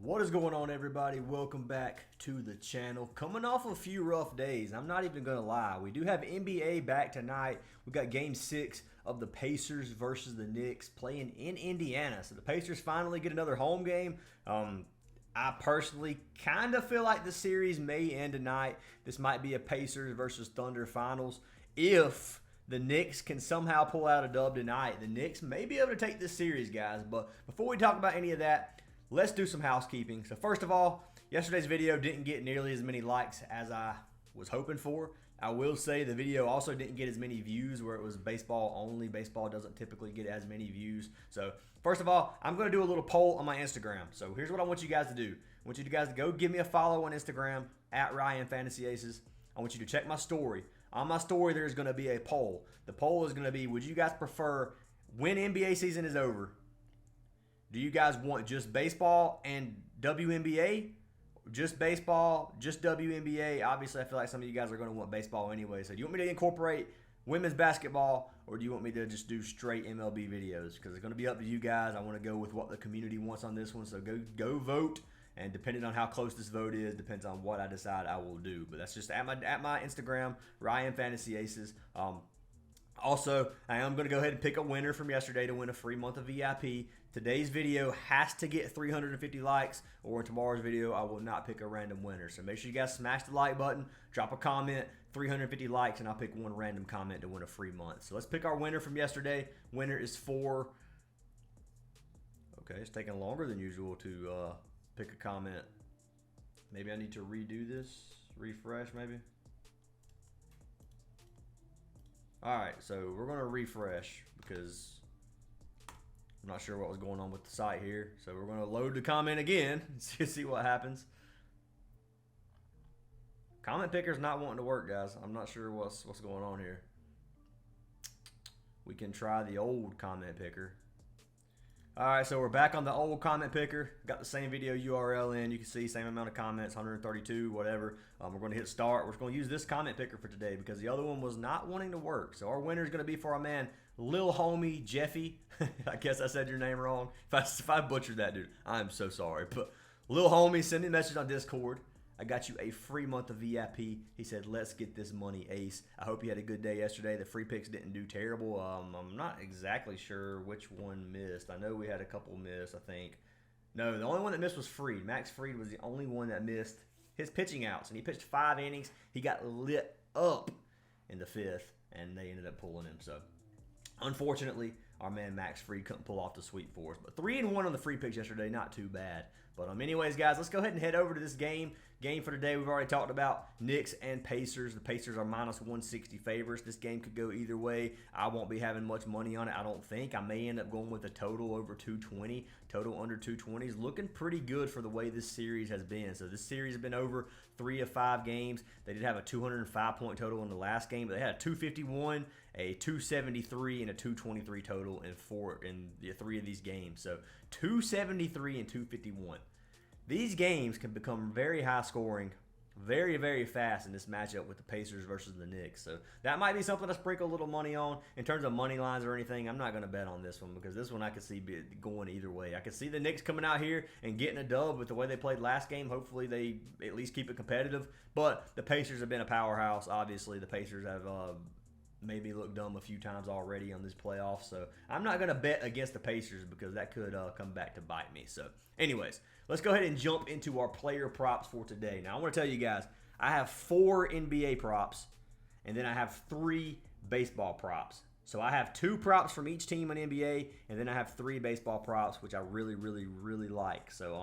What is going on, everybody? Welcome back to the channel. Coming off a few rough days, I'm not even gonna lie. We do have NBA back tonight. We got game 6 of the Pacers versus the Knicks playing in Indiana. So the Pacers finally get another home game. I personally kind of feel like the series may end tonight. This might be a Pacers versus Thunder finals. If the Knicks can somehow pull out a dub tonight, the Knicks may be able to take this series, guys. But before we talk about any of that, let's do some housekeeping. So first of all, yesterday's video didn't get nearly as many likes as I was hoping for. I will say the video also didn't get as many views where it was baseball only. Baseball doesn't typically get as many views. So first of all, I'm going to do a little poll on my Instagram. So here's what I want you guys to do. I want you guys to go give me a follow on Instagram at RyanFantasyAces. I want you to check my story. On my story, there's going to be a poll. The poll is going to be, would you guys prefer when NBA season is over, do you guys want just baseball and WNBA? Just baseball, just WNBA? Obviously, I feel like some of you guys are going to want baseball anyway. So do you want me to incorporate women's basketball, or do you want me to just do straight MLB videos? Because it's going to be up to you guys. I want to go with what the community wants on this one. So go vote. And depending on how close this vote is, depends on what I decide I will do. But that's just at my Instagram, RyanFantasyAces. Also, I am going to go ahead and pick a winner from yesterday to win a free month of VIP. Today's video has to get 350 likes, or in tomorrow's video, I will not pick a random winner. So make sure you guys smash the like button, drop a comment, 350 likes, and I'll pick one random comment to win a free month. So let's pick our winner from yesterday. Winner is for... Okay, it's taking longer than usual to pick a comment. Maybe I need to redo this. Refresh, maybe. Alright, so we're going to refresh because I'm not sure what was going on with the site here. So we're going to load the comment again and see what happens. Comment picker's not wanting to work, guys. I'm not sure what's going on here. We can try the old comment picker. Alright, so we're back on the old comment picker. Got the same video URL in. You can see same amount of comments, 132, whatever. We're going to hit start. We're going to use this comment picker for today because the other one was not wanting to work. So our winner is going to be for our man, Lil Homie Jeffy. I guess I said your name wrong. If I butchered that, dude, I'm so sorry. But Lil Homie, send me a message on Discord. I got you a free month of VIP. He said, let's get this money, Ace. I hope you had a good day yesterday. The free picks didn't do terrible. I'm not exactly sure which one missed. I know we had a couple miss, I think. No, the only one that missed was Freed. Max Freed was the only one that missed his pitching outs. And he pitched 5 innings. He got lit up in the 5th, and they ended up pulling him. So, unfortunately, our man Max Freed couldn't pull off the sweep for us. But 3-1 on the free picks yesterday, not too bad. But anyways, guys, let's go ahead and head over to this game. Game for today, we've already talked about Knicks and Pacers. The Pacers are minus 160 favorites. This game could go either way. I won't be having much money on it, I don't think. I may end up going with a total over 220. Total under 220 is looking pretty good for the way this series has been. So this series has been over 3 of 5 games. They did have a 205-point total in the last game, but they had a 251, a 273, and a 223 total in the 3 of these games. So 273 and 251. These games can become very high scoring, very, very fast in this matchup with the Pacers versus the Knicks. So that might be something to sprinkle a little money on. In terms of money lines or anything, I'm not going to bet on this one because this one I could see going either way. I could see the Knicks coming out here and getting a dub with the way they played last game. Hopefully they at least keep it competitive. But the Pacers have been a powerhouse. Obviously, the Pacers have made me look dumb a few times already on this playoff. So I'm not going to bet against the Pacers because that could come back to bite me. So anyways, let's go ahead and jump into our player props for today. Now, I want to tell you guys, I have 4 NBA props, and then I have 3 baseball props. So I have 2 props from each team in NBA, and then I have 3 baseball props, which I really, really, really like. So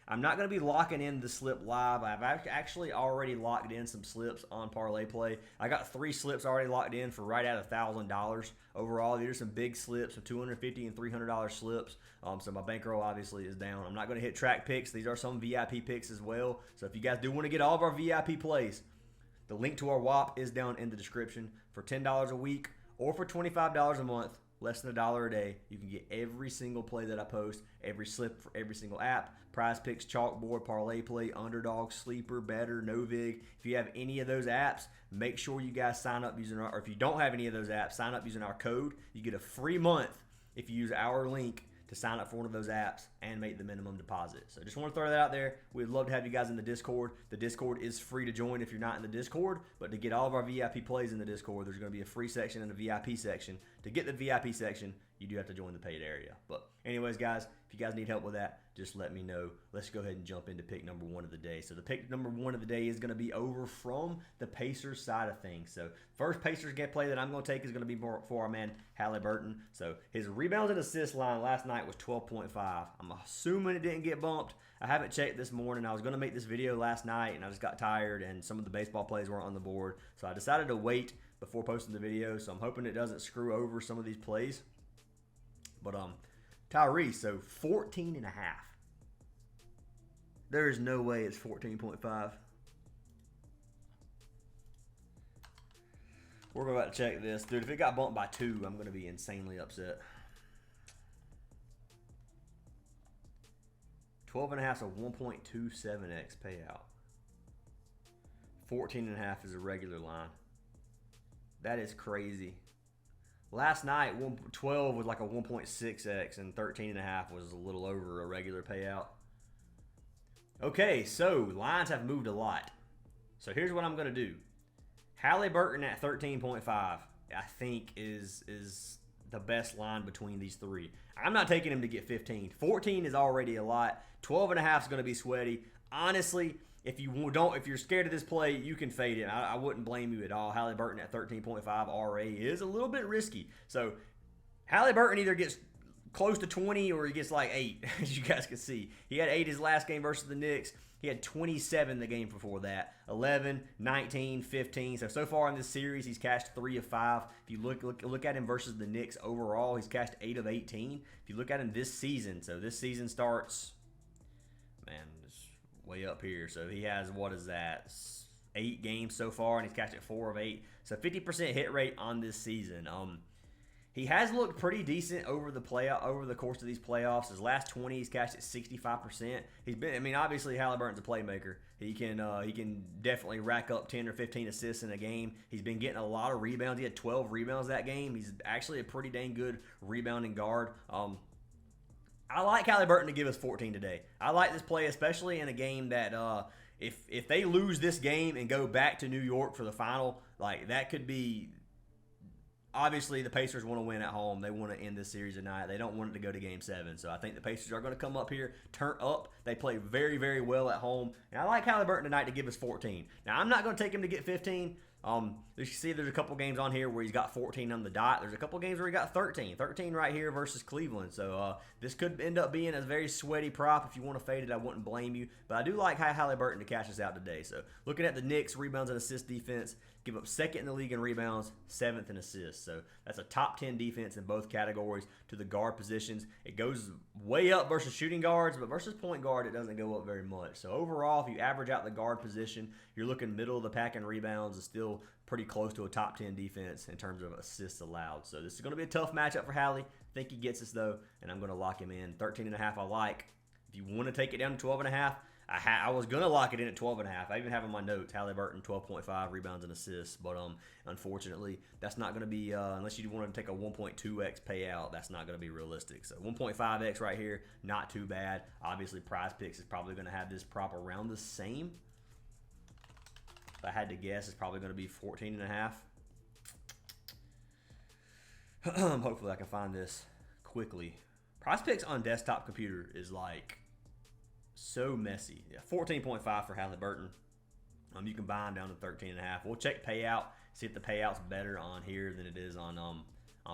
I'm not going to be locking in the slip live. I've actually already locked in some slips on Parlay Play. I got 3 slips already locked in for right at $1,000 overall. These are some big slips, some $250 and $300 slips. So my bankroll obviously is down. I'm not going to hit track picks. These are some VIP picks as well. So if you guys do want to get all of our VIP plays, the link to our WAP is down in the description. For $10 a week, or for $25 a month, less than $1 a day, you can get every single play that I post, every slip for every single app, Prizepicks, Chalkboard, Parlay Play, Underdog, Sleeper, Better, NOVIG. If you have any of those apps, make sure you guys sign up using our, or if you don't have any of those apps, sign up using our code. You get a free month if you use our link to sign up for one of those apps and make the minimum deposit. So just want to throw that out there. We'd love to have you guys in the Discord. The Discord is free to join if you're not in the Discord, but to get all of our VIP plays in the Discord, there's going to be a free section and a VIP section. To get the VIP section, you do have to join the paid area. But anyways, guys, if you guys need help with that, just let me know. Let's go ahead and jump into pick number 1 of the day. So the pick number 1 of the day is going to be over from the Pacers side of things. So first Pacers get play that I'm going to take is going to be for our man Halliburton. So his rebounds and assist line last night was 12.5. I'm assuming it didn't get bumped. I haven't checked this morning. I was going to make this video last night, and I just got tired, and some of the baseball plays weren't on the board. So I decided to wait before posting the video. So I'm hoping it doesn't screw over some of these plays. But Tyrese, so 14.5. There is no way it's 14.5. We're about to check this. Dude, if it got bumped by 2, I'm going to be insanely upset. 12.5 is a 1.27x payout. 14.5 is a regular line. That is crazy. Last night, 12 was like a 1.6x, and 13.5 was a little over a regular payout. Okay, so lines have moved a lot. So here's what I'm going to do. Halliburton at 13.5, I think, is the best line between these three. I'm not taking him to get 15. 14 is already a lot. 12.5 is going to be sweaty. Honestly, if you're scared of this play, you can fade it. I wouldn't blame you at all. Halliburton at 13.5 RA is a little bit risky. So Halliburton either gets close to 20 or he gets like 8, as you guys can see. He had 8 his last game versus the Knicks. He had 27 the game before that. 11, 19, 15. So far in this series, he's cashed 3 of 5. If you look at him versus the Knicks overall, he's cashed 8 of 18. If you look at him this season, so this season starts, man, it's way up here. So he has, what is that, 8 games so far, and he's cashed it 4 of 8. So 50% hit rate on this season. He has looked pretty decent over the course of these playoffs. His last 20, he's cashed at 65%. He's been, I mean, obviously Halliburton's a playmaker. He can definitely rack up 10 or 15 assists in a game. He's been getting a lot of rebounds. He had 12 rebounds that game. He's actually a pretty dang good rebounding guard. I like Halliburton to give us 14 today. I like this play, especially in a game that if they lose this game and go back to New York for the final, like that could be. Obviously, the Pacers want to win at home. They want to end this series tonight. They don't want it to go to Game 7. So I think the Pacers are going to come up here, turn up. They play very, very well at home. And I like Halliburton tonight to give us 14. Now, I'm not going to take him to get 15. You see there's a couple games on here where he's got 14 on the dot. There's a couple games where he got 13. 13 right here versus Cleveland. So this could end up being a very sweaty prop. If you want to fade it, I wouldn't blame you. But I do like Halliburton to cash us out today. So looking at the Knicks, rebounds and assist defense, give up 2nd in the league in rebounds, 7th in assists. So that's a top 10 defense in both categories to the guard positions. It goes way up versus shooting guards, but versus point guard, it doesn't go up very much. So overall, if you average out the guard position, you're looking middle of the pack in rebounds and still pretty close to a top 10 defense in terms of assists allowed. So this is going to be a tough matchup for Hallie. I think he gets us, though, and I'm going to lock him in. 13.5 I like. If you want to take it down to 12.5, I was going to lock it in at 12.5. I even have in my notes, Halliburton 12.5 rebounds and assists. But unfortunately, that's not going to be, unless you want to take a 1.2x payout, that's not going to be realistic. So 1.5x right here, not too bad. Obviously, Prizepicks is probably going to have this prop around the same. If I had to guess, it's probably going to be 14.5. Hopefully, I can find this quickly. Prizepicks on desktop computer is like so messy. Yeah, 14.5 for Halliburton. You can buy him down to 13.5. We'll check payout, see if the payout's better on here than it is on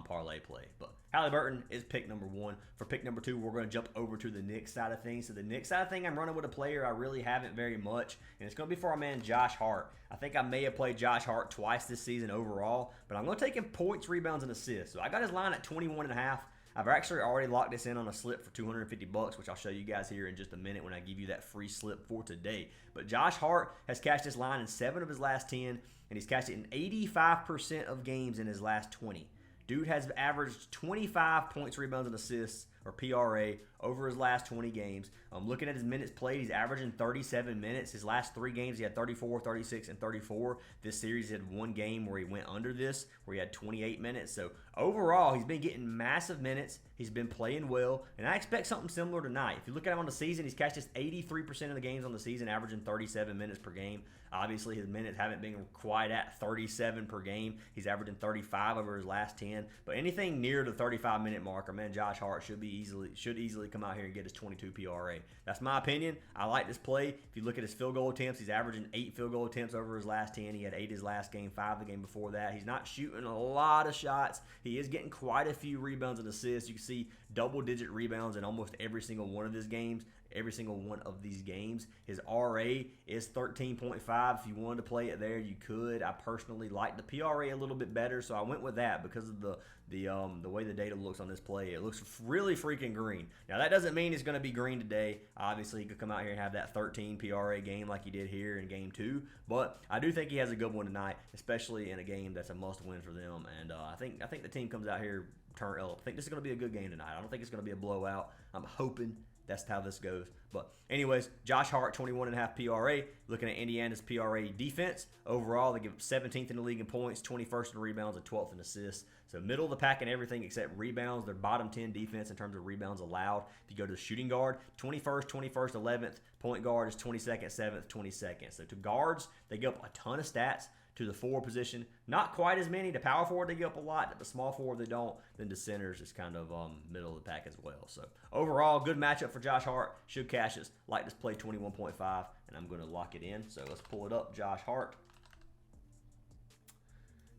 Parlay Play. But Halliburton is pick number 1. For pick number 2, we're going to jump over to the Knicks side of things. So the Knicks side of things, I'm running with a player I really haven't very much, and it's going to be for our man Josh Hart. I think I may have played Josh Hart twice this season overall, but I'm going to take him points, rebounds, and assists. So I got his line at 21.5. I've actually already locked this in on a slip for $250, which I'll show you guys here in just a minute when I give you that free slip for today. But Josh Hart has cashed this line in 7 of his last 10, and he's cashed it in 85% of games in his last 20. Dude has averaged 25 points, rebounds, and assists, or PRA, over his last 20 games. Looking at his minutes played, he's averaging 37 minutes. His last 3 games, he had 34, 36, and 34. This series, he had 1 game where he went under this, where he had 28 minutes. So overall, he's been getting massive minutes. He's been playing well, and I expect something similar tonight. If you look at him on the season, he's cashed just 83% of the games on the season, averaging 37 minutes per game. Obviously, his minutes haven't been quite at 37 per game. He's averaging 35 over his last 10. But anything near the 35-minute marker, man, Josh Hart should easily come out here and get his 22 PRA. That's my opinion. I like this play. If you look at his field goal attempts, he's averaging 8 field goal attempts over his last 10. He had 8 his last game, 5 the game before that. He's not shooting a lot of shots. He is getting quite a few rebounds and assists. You can see double-digit rebounds in almost every single one of his games. Every single one of these games. His RA is 13.5. If you wanted to play it there, you could. I personally like the PRA a little bit better, so I went with that because of the way the data looks on this play. It looks really freaking green. Now, that doesn't mean it's going to be green today. Obviously, he could come out here and have that 13 PRA game like he did here in Game 2, but I do think he has a good one tonight, especially in a game that's a must-win for them, and I think the team comes out here turn up. I think this is going to be a good game tonight. I don't think it's going to be a blowout. I'm hoping that's how this goes. But anyways, Josh Hart, 21.5 PRA. Looking at Indiana's PRA defense. Overall, they give up 17th in the league in points, 21st in rebounds, and 12th in assists. So middle of the pack in everything except rebounds. They're bottom 10 defense in terms of rebounds allowed. If you go to the shooting guard, 21st, 11th. Point guard is 22nd, 7th, 22nd. So to guards, they give up a ton of stats. To the forward position, not quite as many. The power forward, they give up a lot. The small forward, they don't. Then the centers is kind of middle of the pack as well. So overall, good matchup for Josh Hart. Should cash us. Like this play 21.5, and I'm going to lock it in. So let's pull it up. Josh Hart.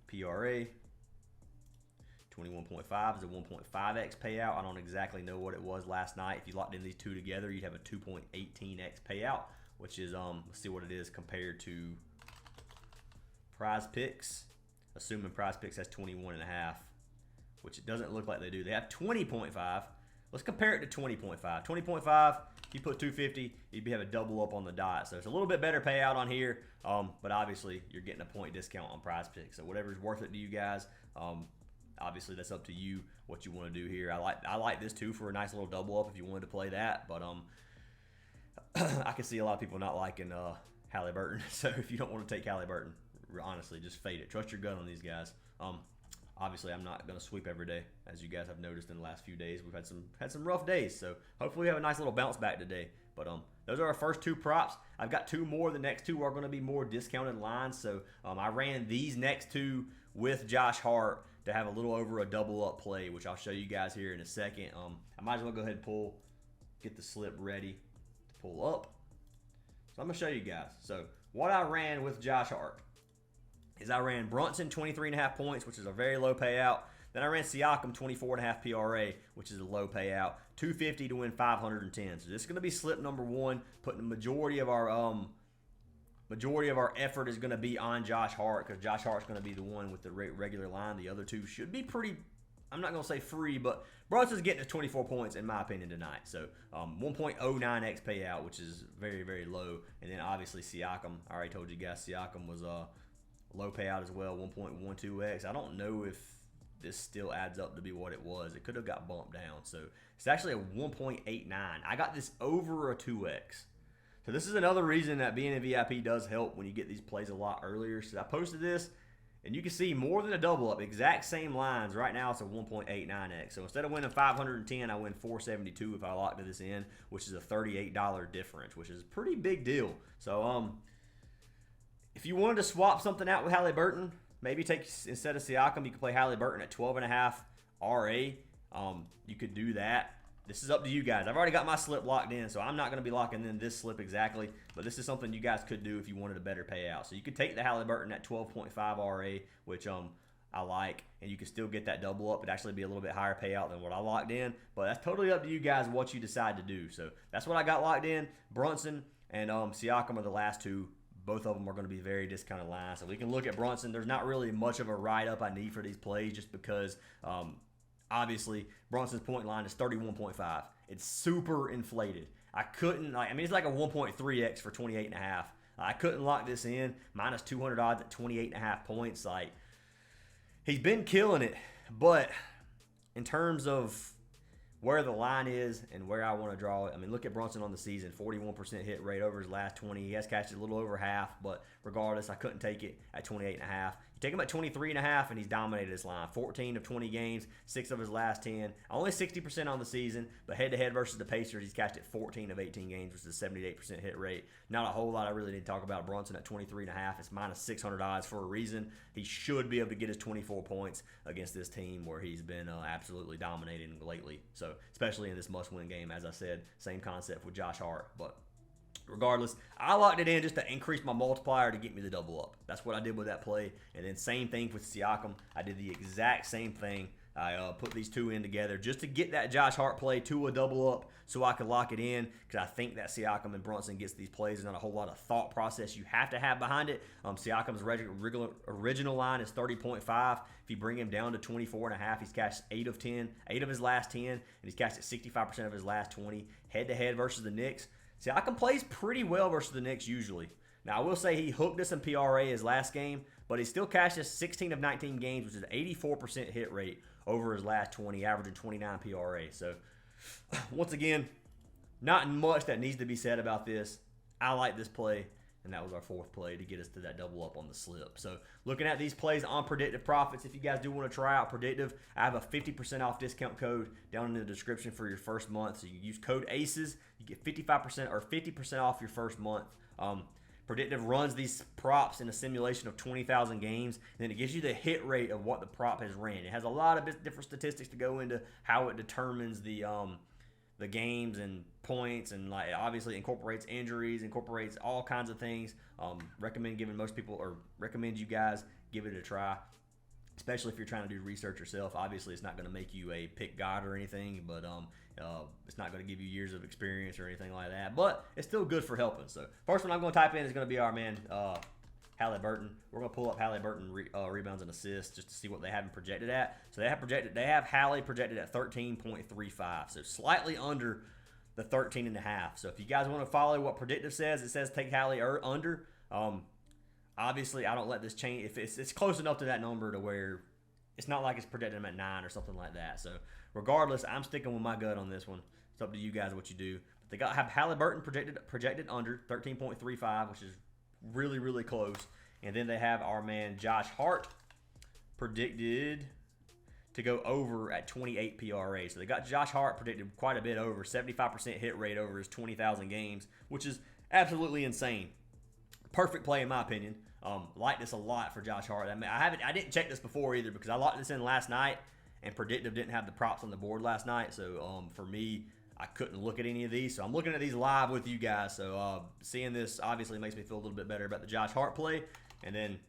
PRA. 21.5 is a 1.5x payout. I don't exactly know what it was last night. If you locked in these two together, you'd have a 2.18x payout, which is, let's see what it is compared to Prizepicks, assuming Prizepicks has 21.5, which it doesn't look like they do. They have 20.5. Let's compare it to 20.5. 20.5, if you put 250, you'd have a double up on the dot. So it's a little bit better payout on here, but obviously you're getting a point discount on Prizepicks. So whatever's worth it to you guys, obviously that's up to you what you want to do here. I like this too for a nice little double up if you wanted to play that, but I can see a lot of people not liking Halliburton. So if you don't want to take Halliburton, honestly, just fade it. Trust your gut on these guys. Obviously, I'm not going to sweep every day, as you guys have noticed in the last few days. We've had some rough days, so hopefully we have a nice little bounce back today. But those are our first 2 props. I've got 2 more. The next 2 are going to be more discounted lines. So I ran these next 2 with Josh Hart to have a little over a double up play, which I'll show you guys here in a second. I might as well go ahead and get the slip ready to pull up. So I'm going to show you guys. So what I ran with Josh Hart is I ran Brunson 23.5 points, which is a very low payout. Then I ran Siakam 24.5 PRA, which is a low payout. 250 to win 510. So this is going to be slip number 1. Putting the majority of our effort is going to be on Josh Hart, because Josh Hart's going to be the one with the regular line. The other 2 should be pretty, I'm not going to say free, but Brunson's getting to 24 points in my opinion tonight. So 1.09x payout, which is very, very low. And then obviously Siakam, I already told you guys Siakam was low payout as well, 1.12x. I don't know if this still adds up to be what it was. It could have got bumped down. So it's actually a 1.89. I got this over a 2x. So this is another reason that being a VIP does help when you get these plays a lot earlier. So I posted this, and you can see more than a double up. Exact same lines. Right now it's a 1.89x. So instead of winning 510, I win 472 if I locked this in, which is a $38 difference, which is a pretty big deal. So if you wanted to swap something out with Halliburton, maybe instead of Siakam, you could play Halliburton at 12.5 RA. You could do that. This is up to you guys. I've already got my slip locked in, so I'm not going to be locking in this slip exactly, but this is something you guys could do if you wanted a better payout. So you could take the Halliburton at 12.5 RA, which I like, and you can still get that double up. It'd actually be a little bit higher payout than what I locked in, but that's totally up to you guys what you decide to do. So that's what I got locked in. Brunson and Siakam are the last 2. Both of them are going to be very discounted lines. So we can look at Brunson. There's not really much of a write-up I need for these plays just because obviously Brunson's point line is 31.5. It's super inflated. I couldn't, it's like a 1.3x for 28.5. I couldn't lock this in. Minus 200 odds at 28.5 points. He's been killing it, but in terms of where the line is and where I want to draw it. I mean, look at Brunson on the season, 41% hit rate over his last 20. He has cashed it a little over half, but regardless, I couldn't take it at 28.5. You take him at 23.5, and he's dominated his line. 14 of 20 games, 6 of his last 10. Only 60% on the season, but head-to-head versus the Pacers, he's cashed it 14 of 18 games, which is a 78% hit rate. Not a whole lot I really need to talk about. Brunson at 23.5. It's minus 600 odds for a reason. He should be able to get his 24 points against this team where he's been absolutely dominating lately. So, especially in this must-win game, as I said, same concept with Josh Hart. But regardless, I locked it in just to increase my multiplier to get me the double up. That's what I did with that play. And then same thing with Siakam. I did the exact same thing. I put these two in together just to get that Josh Hart play to a double up so I could lock it in, because I think that Siakam and Brunson gets these plays. There's not a whole lot of thought process you have to have behind it. Siakam's original line is 30.5. If you bring him down to 24.5, he's cashed 8 of 10, 8 of his last 10, and he's cashed at 65% of his last 20. Head-to-head versus the Knicks. Siakam plays pretty well versus the Knicks usually. Now, I will say he hooked us in PRA his last game, but he still cashed us 16 of 19 games, which is an 84% hit rate over his last 20, averaging 29 PRA. So, once again, not much that needs to be said about this. I like this play, and that was our fourth play to get us to that double up on the slip. So, looking at these plays on Predictive Profits, if you guys do want to try out Predictive, I have a 50% off discount code down in the description for your first month. So, you use code ACES, you get 55% or 50% off your first month. Predictive runs these props in a simulation of 20,000 games, and then it gives you the hit rate of what the prop has ran. It has a lot of different statistics to go into how it determines the games and points, and like obviously incorporates injuries, incorporates all kinds of things. Recommend you guys give it a try, especially if you're trying to do research yourself. Obviously, it's not going to make you a pick god or anything, but it's not going to give you years of experience or anything like that. But it's still good for helping. So first one I'm going to type in is going to be our man Halliburton. We're going to pull up Halliburton rebounds and assists just to see what they have him projected at. So they have Hallie projected at 13.35, so slightly under the 13.5. So if you guys want to follow what Predictive says, it says take Hallie under. Obviously, I don't let this change. If it's close enough to that number to where it's not like it's projected him at 9 or something like that. So regardless, I'm sticking with my gut on this one. It's up to you guys what you do. But they have Halliburton projected under 13.35, which is really, really close. And then they have our man Josh Hart predicted to go over at 28 PRA. So they got Josh Hart predicted quite a bit over, 75% hit rate over his 20,000 games, which is absolutely insane. Perfect play in my opinion. Like this a lot for Josh Hart. I mean, I didn't check this before either because I locked this in last night, and Predictive didn't have the props on the board last night. So for me, I couldn't look at any of these. So I'm looking at these live with you guys. So seeing this obviously makes me feel a little bit better about the Josh Hart play. And then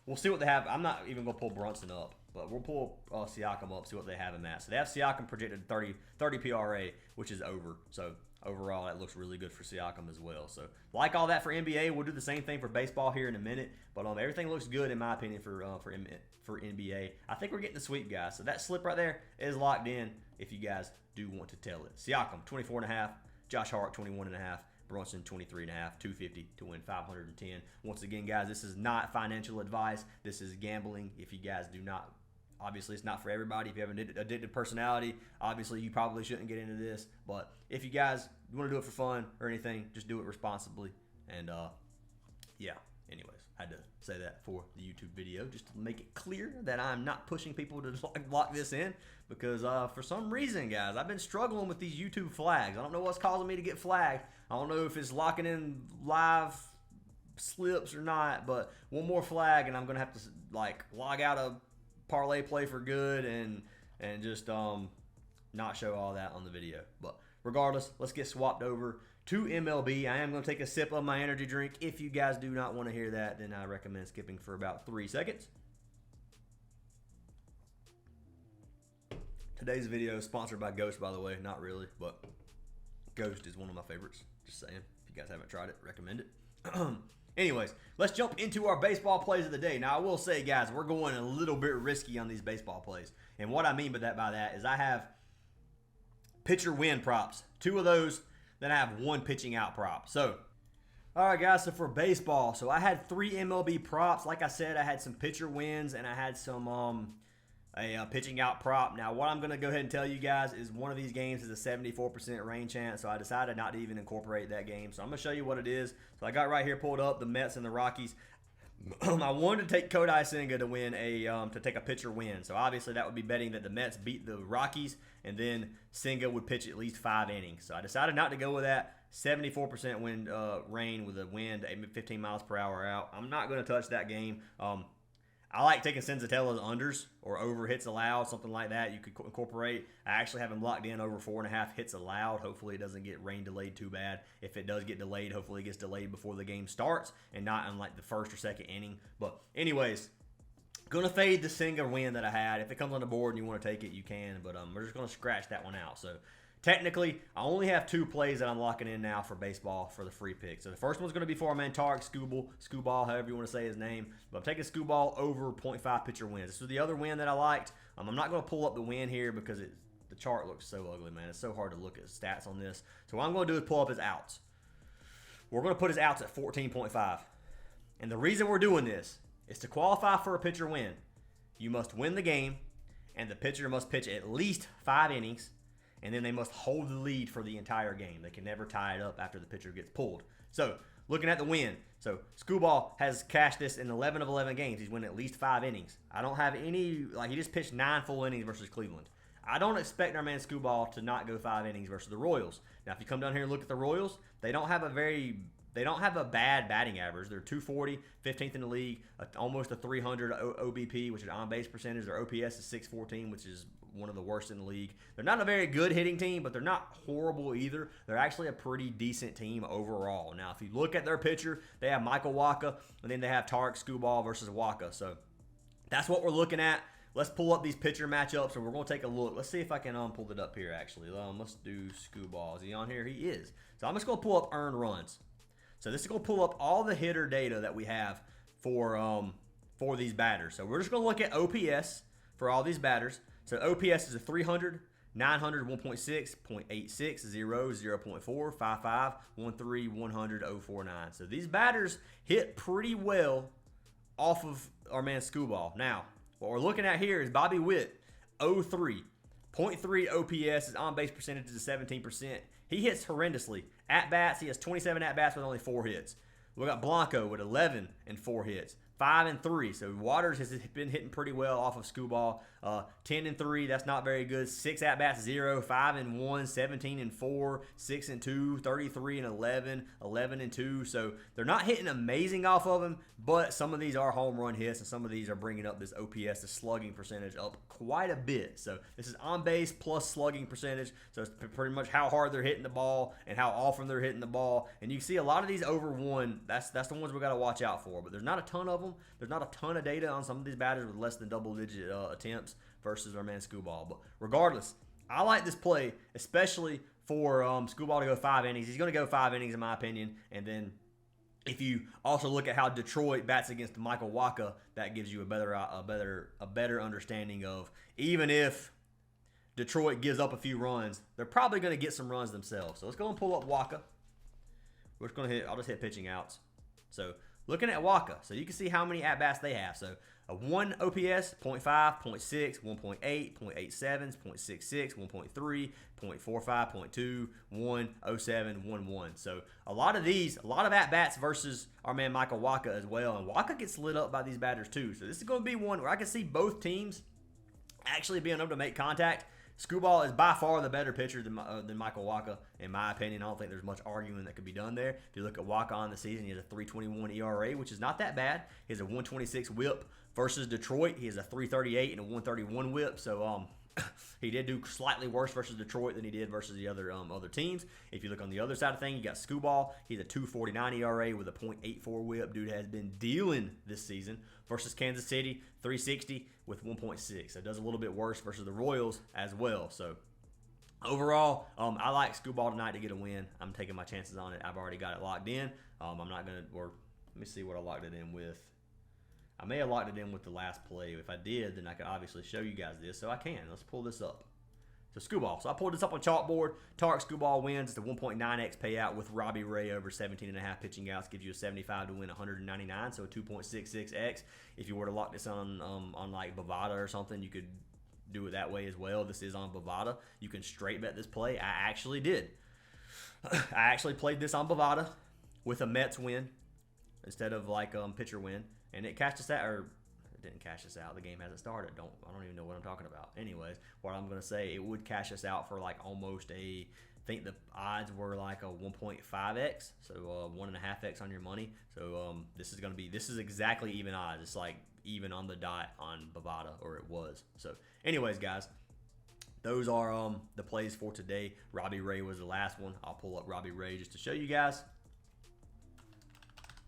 we'll see what they have. I'm not even going to pull Brunson up, but we'll pull Siakam up, see what they have him at. So they have Siakam projected 30 PRA, which is over. So overall, that looks really good for Siakam as well. So like all that for NBA, we'll do the same thing for baseball here in a minute. But everything looks good in my opinion for NBA. I think we're getting the sweep, guys. So that slip right there is locked in if you guys do want to tell it. Siakam, 24.5. Josh Hart, 21.5. Brunson, 23.5. 250 to win 510. Once again, guys, this is not financial advice. This is gambling. If you guys do not, obviously it's not for everybody. If you have an addictive personality, obviously you probably shouldn't get into this. But if you guys want to do it for fun or anything, just do it responsibly. And yeah, anyways, I had to say that for the YouTube video just to make it clear that I'm not pushing people to lock this in, because for some reason, guys, I've been struggling with these YouTube flags. I don't know what's causing me to get flagged. I don't know if it's locking in live slips or not, but one more flag and I'm going to have to log out of Parlay play for good and just not show all that on the video. But regardless, let's get swapped over to MLB. I am going to take a sip of my energy drink. If you guys do not want to hear that, then I recommend skipping for about 3 seconds. Today's video is sponsored by Ghost, by the way. Not really, but Ghost is one of my favorites. Just saying. If you guys haven't tried it, recommend it. Anyways, let's jump into our baseball plays of the day. Now, I will say, guys, we're going a little bit risky on these baseball plays. And what I mean by that is I have pitcher win props. 2 of those. Then I have 1 pitching out prop. So, all right, guys, so for baseball, so I had 3 MLB props. Like I said, I had some pitcher wins and I had some a pitching out prop. Now, what I'm going to go ahead and tell you guys is one of these games is a 74% rain chance, so I decided not to even incorporate that game. So I'm going to show you what it is. So I got right here pulled up the Mets and the Rockies. I wanted to take Kodai Senga to win to take a pitcher win. So obviously that would be betting that the Mets beat the Rockies, and then Senga would pitch at least 5 innings. So I decided not to go with that. 74% wind rain with a wind at 15 miles per hour out. I'm not going to touch that game. I like taking Senzatella's unders or over hits allowed, something like that. You could incorporate. I actually have him locked in over 4.5 hits allowed. Hopefully it doesn't get rain delayed too bad. If it does get delayed, hopefully it gets delayed before the game starts and not in like the first or second inning. But anyways, gonna fade the Senga win that I had. If it comes on the board and you want to take it, you can. But we're just gonna scratch that one out. So technically, I only have 2 plays that I'm locking in now for baseball for the free pick. So the first one's going to be for our man Tarek Skubal, however you want to say his name. But I'm taking Skubal over 0.5 pitcher wins. This was the other win that I liked. I'm not going to pull up the win here because the chart looks so ugly, man. It's so hard to look at stats on this. So what I'm going to do is pull up his outs. We're going to put his outs at 14.5. And the reason we're doing this is to qualify for a pitcher win. You must win the game, and the pitcher must pitch at least 5 innings. And then they must hold the lead for the entire game. They can never tie it up after the pitcher gets pulled. So, looking at the win. So, Skubal has cashed this in 11 of 11 games. He's winning at least 5 innings. I don't have any, he just pitched 9 full innings versus Cleveland. I don't expect our man Skubal to not go 5 innings versus the Royals. Now, if you come down here and look at the Royals, they don't have a bad batting average. They're 240, 15th in the league, almost a 300 OBP, which is on-base percentage. Their OPS is 614, which is one of the worst in the league. They're not a very good hitting team, but they're not horrible either. They're actually a pretty decent team overall. Now, if you look at their pitcher, they have Michael Wacha, and then they have Tarek Skubal versus Wacha. So that's what we're looking at. Let's pull up these pitcher matchups, and we're going to take a look. Let's see if I can pull it up here, actually. Let's do Skubal. Is he on here? He is. So I'm just going to pull up earned runs. So this is going to pull up all the hitter data that we have for these batters. So we're just going to look at OPS for all these batters. So OPS is a 300, 900, 1.6, 0.86, 0, 0.4, 55, 13, 100, 049. So these batters hit pretty well off of our man Skubal. Now, what we're looking at here is Bobby Witt, 0.3. 0.3 OPS, his on-base percentage is 17%. He hits horrendously. At-bats, he has 27 at-bats with only 4 hits. We got Blanco with 11 and 4 hits. 5 and 3. So Waters has been hitting pretty well off of Skubal. 10 and 3, that's not very good. 6 at-bats, 0. 5 and 1, 17 and 4, 6 and 2, 33 and 11, 11 and 2. So they're not hitting amazing off of him, but some of these are home run hits, and some of these are bringing up this OPS, the slugging percentage, up quite a bit. So this is on base plus slugging percentage. So it's pretty much how hard they're hitting the ball and how often they're hitting the ball. And you can see a lot of these over 1. That's the ones we got to watch out for. But there's not a ton of them. There's not a ton of data on some of these batters with less than double-digit attempts versus our man Skubal. But regardless, I like this play, especially for Skubal to go 5 innings. He's going to go 5 innings in my opinion. And then if you also look at how Detroit bats against Michael Wacha, that gives you a better understanding of, even if Detroit gives up a few runs, they're probably going to get some runs themselves. So let's go and pull up Wacha. We're just going to I'll just hit pitching outs. So looking at Wacha, so you can see how many at-bats they have. So a 1 OPS, 0.5, 0.6, 1.8, 0.87, 0.66, 1.3, 0.45, 0.2, 1, 07, 1, 1. So a lot of at-bats versus our man Michael Wacha as well. And Wacha gets lit up by these batters too. So this is going to be one where I can see both teams actually being able to make contact. Skubal is by far the better pitcher than Michael Wacha, in my opinion. I don't think there's much arguing that could be done there. If you look at Wacha on the season, he has a 3.21 ERA, which is not that bad. He has a 1.26 WHIP versus Detroit. He has a 3.38 and a 1.31 WHIP. So he did do slightly worse versus Detroit than he did versus the other teams. If you look on the other side of things, you got Skubal. He's a 2.49 ERA with a 0.84 WHIP. Dude has been dealing this season. Versus Kansas City, 360 with 1.6. So it does a little bit worse versus the Royals as well. So overall, I like Skubal tonight to get a win. I'm taking my chances on it. I've already got it locked in. I'm not going to, or let me see what I locked it in with. I may have locked it in with the last play. If I did, then I could obviously show you guys this. So I can. Let's pull this up. So Skubal. So I pulled this up on Chalkboard. Tarek Skubal wins. It's a 1.9x payout with Robbie Ray over 17.5 pitching outs. Gives you a 75 to win 199. So a 2.66x. If you were to lock this on like Bovada or something, you could do it that way as well. This is on Bovada. You can straight bet this play. I actually did. I actually played this on Bovada with a Mets win instead of like pitcher win, and it cashed us out, or it didn't cash us out. The game hasn't started. I don't even know what I'm talking about. Anyways, what I'm gonna say, it would cash us out for like almost a. I think the odds were like a 1.5x, so 1.5x on your money. So this is exactly even odds. It's like even on the dot on Bovada, or it was. So anyways, guys, those are the plays for today. Robbie Ray was the last one. I'll pull up Robbie Ray just to show you guys.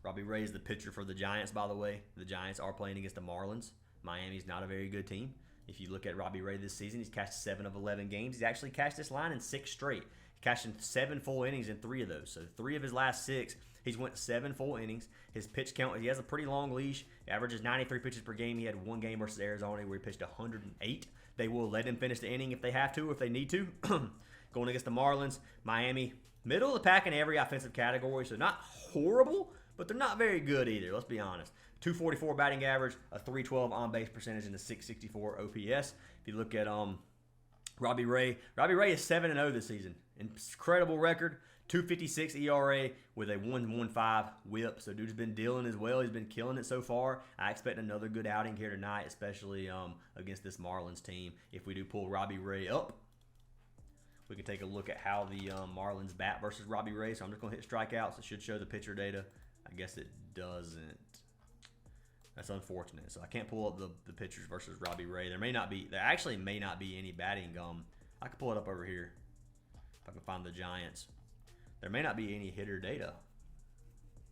Robbie Ray is the pitcher for the Giants, by the way. The Giants are playing against the Marlins. Miami's not a very good team. If you look at Robbie Ray this season, he's cashed 7 of 11 games. He's actually cashed this line in 6 straight. He cashed in 7 full innings in 3 of those. So 3 of his last 6, he's went 7 full innings. His pitch count, he has a pretty long leash. He averages 93 pitches per game. He had 1 game versus Arizona where he pitched 108. They will let him finish the inning if they have to, if they need to. Going against the Marlins, Miami, middle of the pack in every offensive category. So not horrible, but they're not very good either. Let's be honest. 244 batting average, a 312 on-base percentage, and a 664 OPS. If you look at Robbie Ray is 7-0 this season. Incredible record. 2.56 ERA with a 1.15 WHIP. So dude's been dealing as well. He's been killing it so far. I expect another good outing here tonight, especially against this Marlins team. If we do pull Robbie Ray up, we can take a look at how the Marlins bat versus Robbie Ray. So I'm just going to hit strikeouts. It should show the pitcher data. I guess it doesn't. That's unfortunate. So I can't pull up the pitchers versus Robbie Ray. There actually may not be any batting. I can pull it up over here if I can find the Giants. There may not be any hitter data.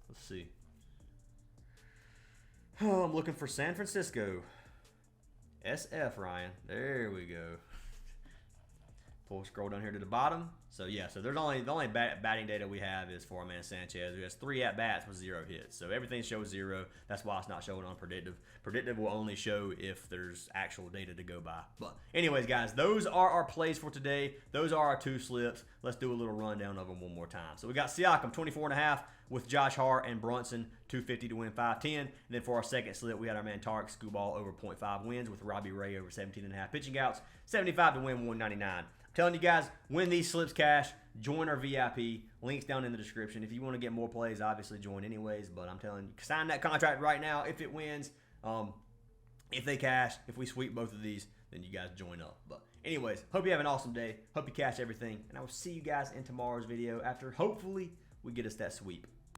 Let's see. Oh, I'm looking for San Francisco. SF, Ryan. There we go. Scroll down here to the bottom. So yeah, so there's the only batting data we have is for our man Sanchez, who has 3 at bats with 0 hits. So everything shows 0. That's why it's not showing on Predictive. Predictive will only show if there's actual data to go by. But anyways, guys, those are our plays for today. Those are our 2 slips. Let's do a little rundown of them one more time. So we got Siakam 24.5 with Josh Hart and Brunson 250 to win 510. And then for our second slip, we had our man Tarek Skubal over 0.5 wins with Robbie Ray over 17.5 pitching outs, 75 to win 199. Telling you guys, when these slips cash, join our VIP. Links down in the description. If you want to get more plays, obviously join anyways. But I'm telling you, sign that contract right now. If it wins, if they cash, if we sweep both of these, then you guys join up. But anyways, hope you have an awesome day. Hope you cash everything. And I will see you guys in tomorrow's video after hopefully we get us that sweep.